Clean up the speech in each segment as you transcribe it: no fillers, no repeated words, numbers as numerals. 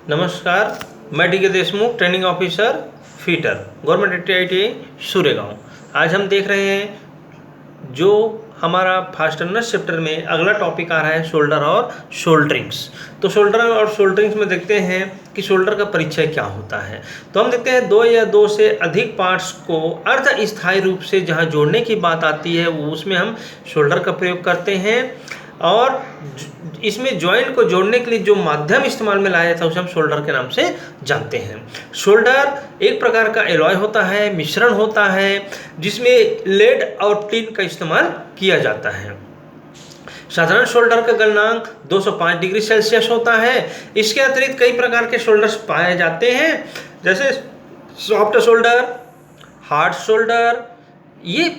नमस्कार, मैं डी के Deshmukh, training officer fitter, government ITI Suryagaon. आज हम देख रहे हैं जो हमारा फास्टनर्स चैप्टर में अगला टॉपिक आ रहा है शोल्डर और शोल्डरिंग्स। तो शोल्डर और शोल्डरिंग्स में देखते हैं कि शोल्डर का परिचय क्या होता है। तो हम देखते हैं दो या दो से अधिक पार्ट्स को अर्ध स्थायी रूप से जहां जोड़ने की बात आती है वो उसमें हम शोल्डर का प्रयोग करते हैं, और इसमें जॉइंट को जोड़ने के लिए जो माध्यम इस्तेमाल में लाया था उसे हम शोल्डर के नाम से जानते हैं। शोल्डर एक प्रकार का एलॉय होता है, मिश्रण होता है, जिसमें लेड और टिन का इस्तेमाल किया जाता है। साधारण शोल्डर का गलनांक 205 डिग्री सेल्सियस होता है। इसके अतिरिक्त कई प्रकार के शोल्डर्स पाए जाते हैं, जैसे सॉफ्ट शोल्डर, हार्ड शोल्डर। ये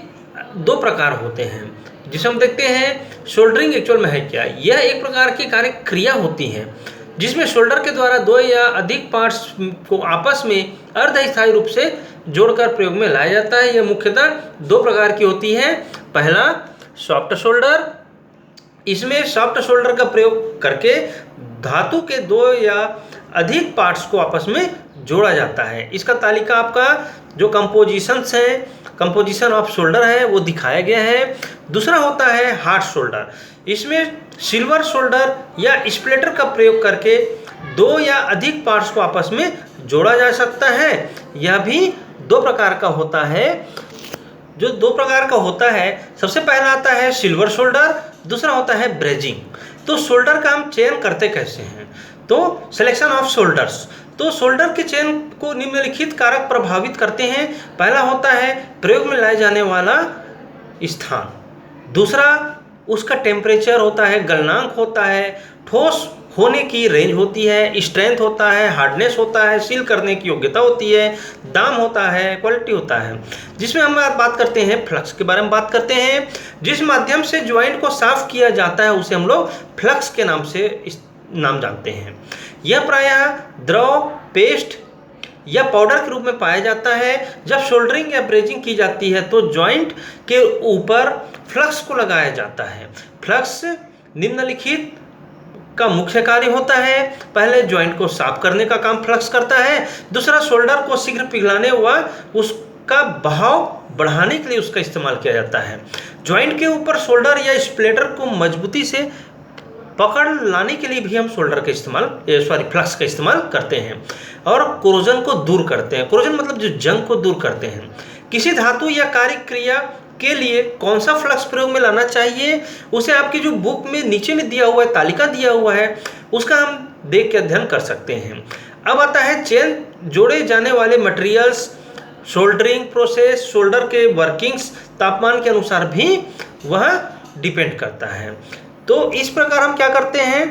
दो प्रकार होते हैं जिसे हम देखते हैं। शोल्डरिंग एक्चुअल में है क्या? यह एक प्रकार की कार्य क्रिया होती है जिसमें शोल्डर के द्वारा दो या अधिक पार्ट्स को आपस में अर्धस्थायी रूप से जोड़कर प्रयोग में लाया जाता है। यह मुख्यतः दो प्रकार की होती है। पहला सॉफ्ट शोल्डर, इसमें सॉफ्ट शोल्डर का प्रयोग करके धातु के दो या अधिक पार्ट्स को आपस में जोड़ा जाता है। इसका तालिका आपका जो कंपोजिशन ऑफ शोल्डर है वो दिखाया गया है। दूसरा होता है हार्ड शोल्डर। इसमें सिल्वर शोल्डर या स्प्लिटर का प्रयोग करके दो या अधिक पार्ट्स को आपस में जोड़ा जा सकता है। यह भी दो प्रकार का होता है। जो दो प्रकार का होता है, सबसे पहला आता है सिल्वर शोल्डर, दूसरा होता है ब्रेजिंग। तो शोल्डर का हम चयन करते कैसे हैं? तो सिलेक्शन ऑफ शोल्डर्स। तो शोल्डर के चयन को निम्नलिखित कारक प्रभावित करते हैं। पहला होता है प्रयोग में लाए जाने वाला स्थान, दूसरा उसका टेम्परेचर होता है, गलनांक होता है, ठोस होने की रेंज होती है, स्ट्रेंथ होता है, हार्डनेस होता है, सील करने की योग्यता होती है, दाम होता है, क्वालिटी होता है। जिसमें हम बात करते हैं फ्लक्स के बारे में बात करते हैं। जिस माध्यम से ज्वाइंट को साफ किया जाता है उसे हम लोग फ्लक्स के नाम से नाम जानते हैं। यह प्रायः द्रव, पेस्ट या पाउडर के रूप में पाया जाता है। जब शोल्डरिंग या ब्रेजिंग की जाती है तो जॉइंट के ऊपर फ्लक्स को लगाया जाता है। फ्लक्स निम्नलिखित का मुख्य कार्य होता है। पहले जॉइंट को साफ करने का काम फ्लक्स करता है, दूसरा शोल्डर को शीघ्र पिघलाने व उसका बहाव बढ़ाने के लिए उसका इस्तेमाल किया जाता है। जॉइंट के ऊपर शोल्डर या स्प्लिटर को मजबूती से पकड़ लाने के लिए भी हम शोल्डर का फ्लक्स का इस्तेमाल करते हैं, और कोरोजन को दूर करते हैं। कोरोजन मतलब जो जंग को दूर करते हैं। किसी धातु या कार्य क्रिया के लिए कौन सा फ्लक्स प्रयोग में लाना चाहिए उसे आपकी जो बुक में नीचे में दिया हुआ है, तालिका दिया हुआ है, उसका हम देख के अध्ययन कर सकते हैं। अब आता है चेन जोड़े जाने वाले मटेरियल्स। शोल्डरिंग प्रोसेस शोल्डर के वर्किंग्स तापमान के अनुसार भी वह डिपेंड करता है। तो इस प्रकार हम क्या करते हैं,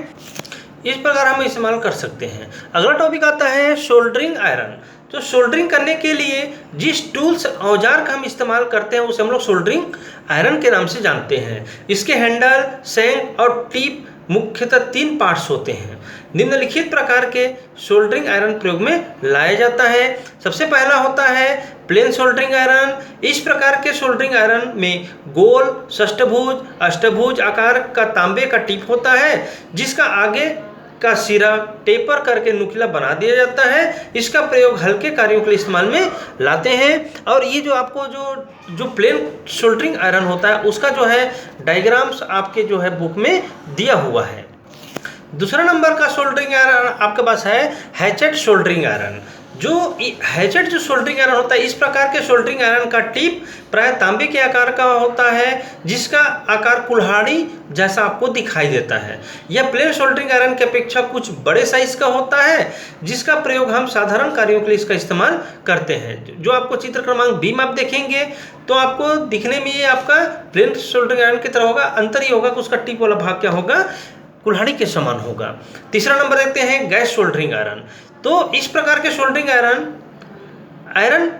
इस प्रकार हम इस्तेमाल कर सकते हैं। अगला टॉपिक आता है शोल्डरिंग आयरन। तो शोल्डरिंग करने के लिए जिस टूल्स औजार का हम इस्तेमाल करते हैं उसे हम लोग शोल्डरिंग आयरन के नाम से जानते हैं। इसके हैंडल, सेंग और टिप मुख्यतः 3 पार्ट्स होते हैं। निम्नलिखित प्रकार के शोल्डरिंग आयरन प्रयोग में लाया जाता है। सबसे पहला होता है प्लेन शोल्डरिंग आयरन। इस प्रकार के शोल्डरिंग आयरन में गोल, षष्ठभुज, अष्टभुज आकार का तांबे का टिप होता है, जिसका आगे का सिरा टेपर करके नुकीला बना दिया जाता है। इसका प्रयोग हल्के कार्यों के लिए इस्तेमाल में लाते हैं। और ये जो आपको जो प्लेन शोल्डरिंग आयरन होता है उसका जो है डायग्राम्स आपके जो है बुक में दिया हुआ है। दूसरा नंबर का शोल्डरिंग आयरन आपके पास है हैचेट शोल्डरिंग आयरन। जो हैचेट जो शोल्डरिंग आयरन होता है, इस प्रकार के शोल्डरिंग आयरन का टिप प्राय तांबे के आकार का होता है, जिसका आकार कुल्हाड़ी जैसा आपको दिखाई देता है। यह प्लेन शोल्डरिंग आयरन की अपेक्षा कुछ बड़े साइज का होता है, जिसका प्रयोग हम साधारण कार्यों के लिए इसका इस्तेमाल करते हैं। जो आपको चित्र क्रमांक B में आप देखेंगे तो आपको दिखने में ये आपका प्लेन शोल्डरिंग आयरन की तरह होगा। अंतर ये होगा कि उसका टिप वाला भाग क्या होगा, कुल्हाड़ी के समान होगा। तीसरा नंबर देखते हैं गैस शोल्डरिंग आयरन। तो इस प्रकार के शोल्डरिंग आयरन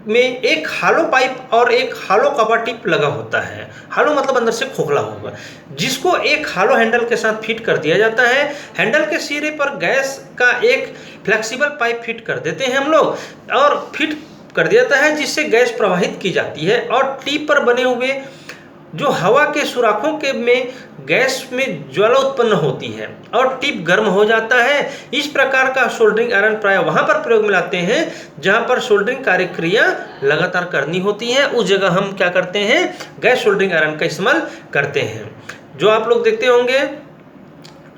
में एक हालो पाइप और एक हालो कवर टिप लगा होता है। हालो मतलब अंदर से खोखला होगा, जिसको एक हालो हैंडल के साथ फिट कर दिया जाता है। हैंडल के सिरे पर गैस का एक फ्लेक्सिबल पाइप फिट कर देते हैं हम लोग, और फिट कर दिया जाता है जिससे गैस प्रवाहित की जाती है। और टिप पर बने हुए जो हवा के सुराखों के में गैस में ज्वाला उत्पन्न होती है और टिप गर्म हो जाता है। इस प्रकार का सोल्डरिंग आयरन प्राय वहां पर प्रयोग में लाते हैं जहां पर सोल्डरिंग कार्य क्रिया लगातार करनी होती है। उस जगह हम क्या करते हैं, गैस सोल्डरिंग आयरन का इस्तेमाल करते हैं। जो आप लोग देखते होंगे,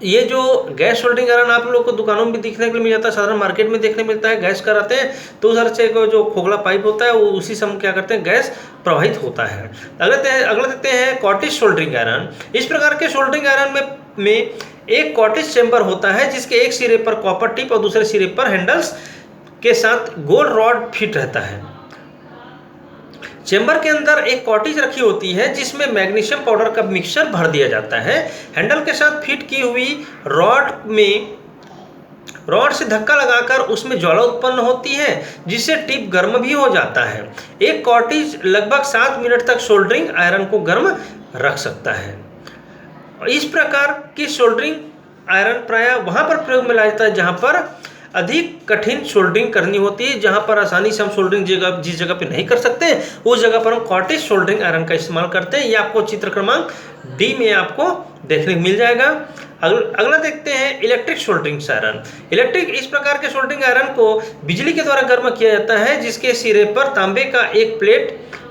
ये जो गैस सोल्डरिंग आयरन आप लोग को दुकानों में भी देखने को मिल जाता है, साधारण मार्केट में देखने मिलता है। गैस कराते हैं तो उधर से जो खोखला पाइप होता है वो उसी समय क्या करते हैं, गैस प्रवाहित होता है। अगला देखते हैं कॉटिज सोल्डरिंग आयरन। इस प्रकार के सोल्डरिंग आयरन में एक कॉटिज चेंबर होता है जिसके एक सिरे पर कॉपर टिप और दूसरे सिरे पर हैंडल्स के साथ गोल रॉड फिट रहता है। चेंबर के अंदर एक कॉटिज रखी होती है जिसमें मैग्नीशियम पाउडर का मिक्सचर भर दिया जाता है। हैंडल के साथ फिट की हुई रॉड से धक्का लगाकर उसमें ज्वाला उत्पन्न होती है जिससे टिप गर्म भी हो जाता है। एक कॉटिज लगभग 7 मिनट तक सोल्डरिंग आयरन को गर्म रख सकता है। इस प्रकार की सोल्डरिंग आयरन प्रायः वहां पर प्रयोग में लाया जाता है जहां पर अधिक कठिन सोल्डरिंग करनी होती है, जहां पर आसानी से हम सोल्डरिंग जिस जगह पे नहीं कर सकते उस जगह पर हम कॉटिज सोल्डरिंग आयरन का इस्तेमाल करते हैं। ये आपको चित्र क्रमांक डी में आपको देखने को मिल जाएगा। अगला देखते हैं इलेक्ट्रिक सोल्डरिंग आयरन। इस प्रकार के सोल्डरिंग आयरन को बिजली के द्वारा गर्म किया जाता है जिसके सिरे पर तांबे का एक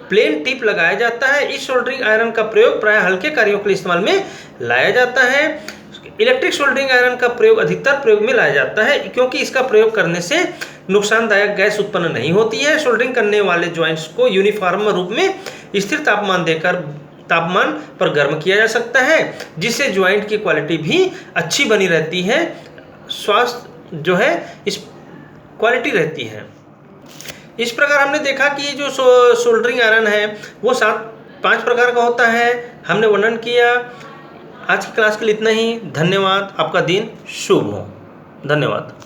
प्लेन टिप लगाया जाता है। इस सोल्डरिंग आयरन का प्रयोग प्राय हल्के कार्यों के लिए इस्तेमाल में लाया जाता है। इलेक्ट्रिक सोल्डरिंग आयरन का प्रयोग अधिकतर प्रयोग में लाया जाता है क्योंकि इसका प्रयोग करने से नुकसानदायक गैस उत्पन्न नहीं होती है। सोल्डरिंग करने वाले जॉइंट्स को यूनिफॉर्म रूप में स्थिर तापमान पर गर्म किया जा सकता है जिससे जॉइंट की क्वालिटी भी अच्छी बनी रहती है, स्वास्थ्य जो है इस क्वालिटी रहती है। इस प्रकार हमने देखा कि जो सोल्डरिंग आयरन है वो 5 प्रकार का होता है, हमने वर्णन किया। आज की क्लास के लिए इतना ही। धन्यवाद। आपका दिन शुभ हो। धन्यवाद।